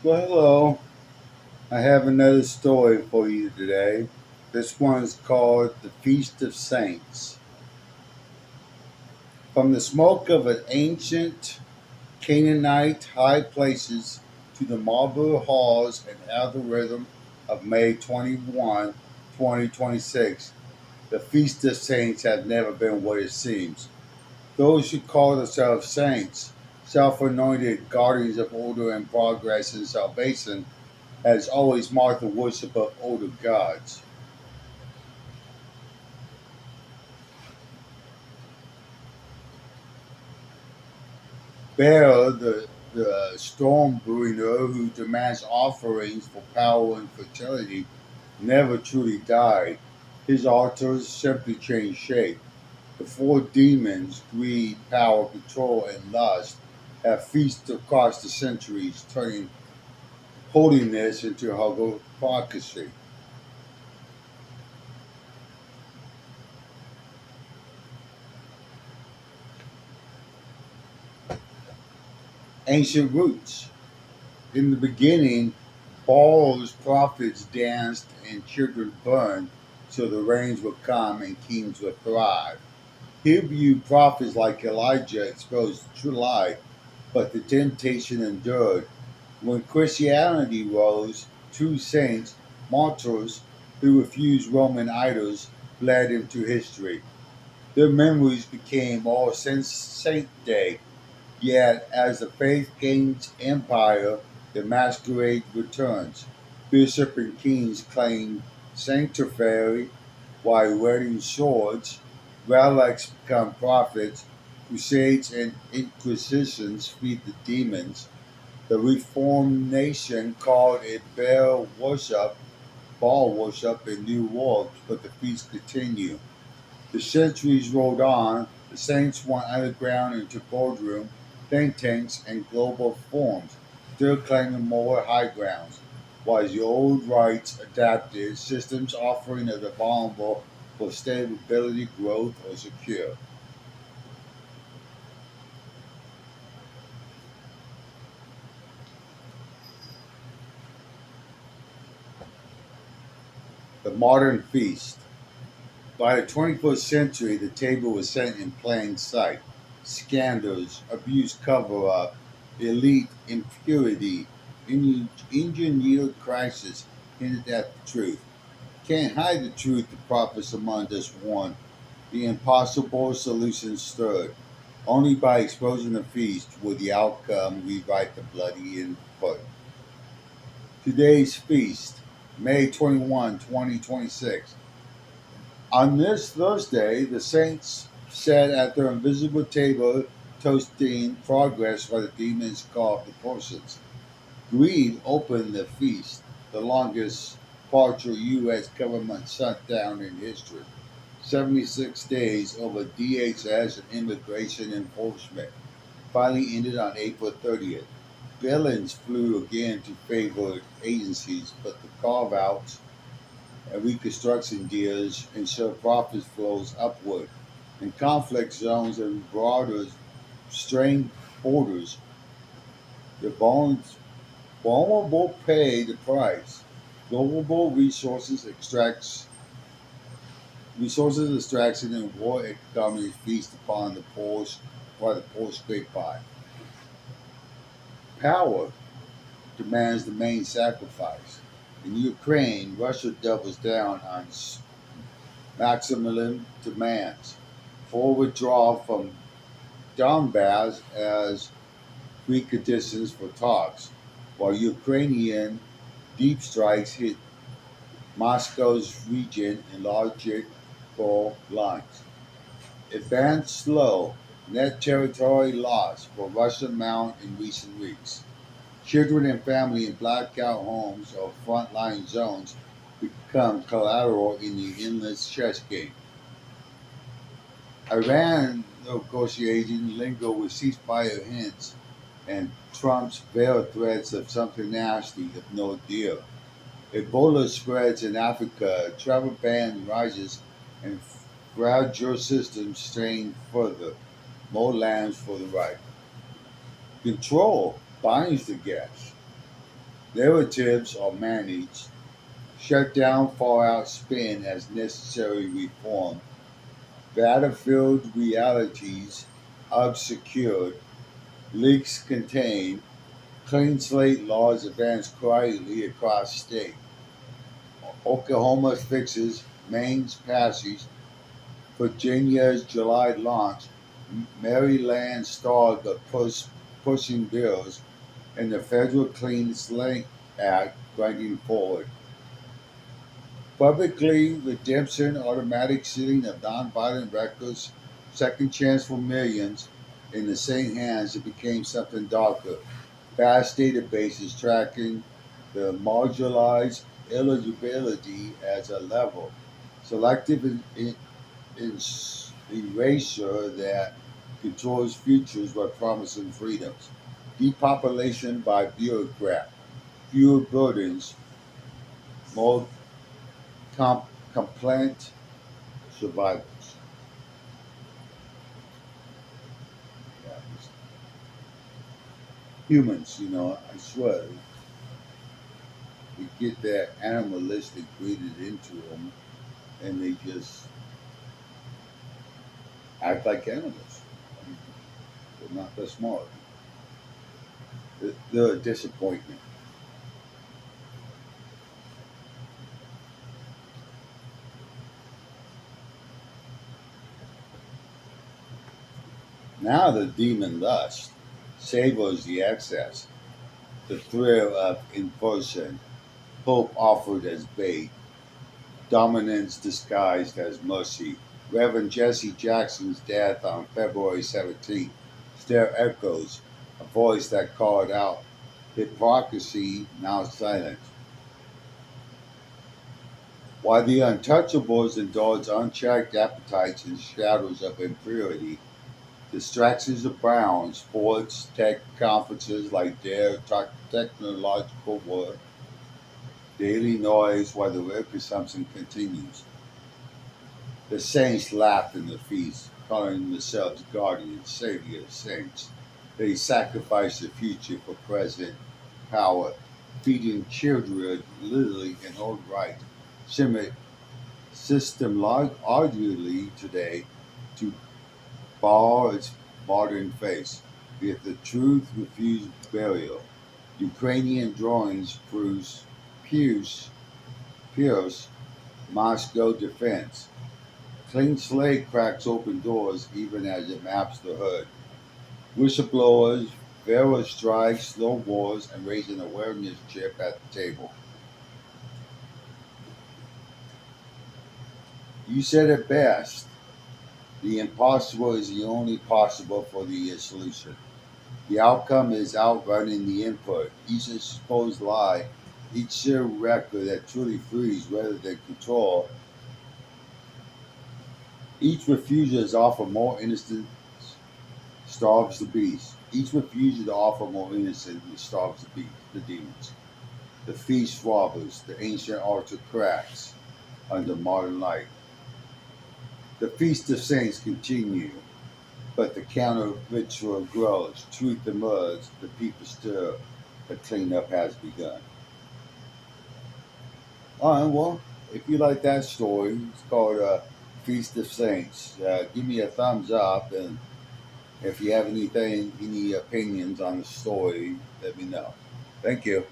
Well, hello. I have another story for you today. This one is called The Feast of Saints. From the smoke of an ancient Canaanite high places to the marble halls and algorithm of May 21, 2026, the Feast of Saints has never been what it seems. Those who call themselves saints, self anointed guardians of order and progress and salvation, has always marked the worship of older gods. Baal, the storm bringer who demands offerings for power and fertility, never truly died. His altars simply changed shape. The four demons, greed, power, control, and lust, have feasted across the centuries, turning holiness into hypocrisy. Ancient roots. In the beginning, Baal's prophets danced and children burned, so the rains would come and kings would thrive. Hebrew prophets like Elijah exposed true light, but the temptation endured. When Christianity rose, true saints, martyrs who refused Roman idols, bled into history. Their memories became All Saint Day. Yet, as the faith gains empire, the masquerade returns. Bishop and kings claim sanctuary while wearing swords. Relics become prophets. Crusades and inquisitions feed the demons. The reformed nation called it Baal worship in New World, but the feasts continue. The centuries rolled on, the saints went underground into boardroom, think tanks, and global forums, still claiming more high grounds, while the old rites adapted, systems offering the vulnerable for stability, growth, or secure. The modern feast. By the 21st century, the table was set in plain sight. Scandals, abuse cover up, elite impurity, engineered crisis hinted at the truth. Can't hide the truth, the prophets among us warned. The impossible solution stirred. Only by exposing the feast would the outcome rewrite the bloody input. Today's feast, May 21, 2026. On this Thursday, the saints sat at their invisible table, toasting progress while the demons carved the portions. Greed opened the feast, the longest partial U.S. government shutdown in history. 76 days over DHS and immigration enforcement finally ended on April 30th. Billions flew again to favored agencies, but the carve outs and reconstruction deals ensure profit flows upward. In conflict zones and broader strained borders, the vulnerable pay the price. Global resources extraction and war economies feast upon the poor while the poor scrape by. Power demands the main sacrifice. In Ukraine, Russia doubles down on maximum demands. Full withdrawal from Donbass as preconditions for talks, while Ukrainian deep strikes hit Moscow's region in logical lines. Advance slow, net territory loss for Russian mount in recent weeks. Children and family in blackout homes or frontline zones become collateral in the endless chess game. Iran negotiating lingo with ceasefire hints and Trump's veiled threats of something nasty if no deal. Ebola spreads in Africa, travel ban rises, and fragile systems strain further. More lands for the right. Control binds the gas. Narratives are managed, shut down, far out, spin as necessary reform. Battlefield realities obscured, leaks contained, clean slate laws advance quietly across state. Oklahoma fixes Maine's passage, Virginia's July launch, Maryland stalled the pushing bills, and the federal Clean Slate Act grinding forward. Publicly redemption, automatic sealing of nonviolent records, second chance for millions. In the same hands, it became something darker. Vast databases tracking the marginalized eligibility as a level. Selective erasure that controls futures while promising freedoms. Depopulation by bureaucrat. Fewer burdens, more compliant survivors. Yeah, humans, I swear, we get that animalistic breeded into them, and they just act like animals. I mean, they're not that smart. They're a disappointment. Now the demon lust savors the excess, the thrill of inversion, hope offered as bait, dominance disguised as mercy. Reverend Jesse Jackson's death on February 17th still echoes, a voice that called out hypocrisy now silent. While the untouchables indulge unchecked appetites in shadows of impurity, distractions abound. Sports, tech conferences like their technological war, daily noise while the real consumption continues. The saints laughed in the feast, calling themselves guardians, saviors, saints. They sacrificed the future for present power, feeding children literally in old right. Similar system arguably today to bar its modern face. Yet the truth refused burial. Ukrainian drones pierce Moscow defense. Clean slate cracks open doors even as it maps the hood. Whistleblowers, Vera strikes, slow wars, and raise an awareness chip at the table. You said it best. The impossible is the only possible for the solution. The outcome is outrunning the input. Each exposed lie, each shared record that truly frees rather than control, each refusal to offer more innocence starves the beast. Each refusal to offer more innocence starves the beast, the demons. The feast robbers, the ancient altar cracks under modern light. The feast of saints continue, but the counter ritual grows. Truth emerges, the people stir, the cleanup has begun. All right, well, if you like that story, it's called Feast of Saints. Give me a thumbs up, and if you have any opinions on the story, let me know. Thank you.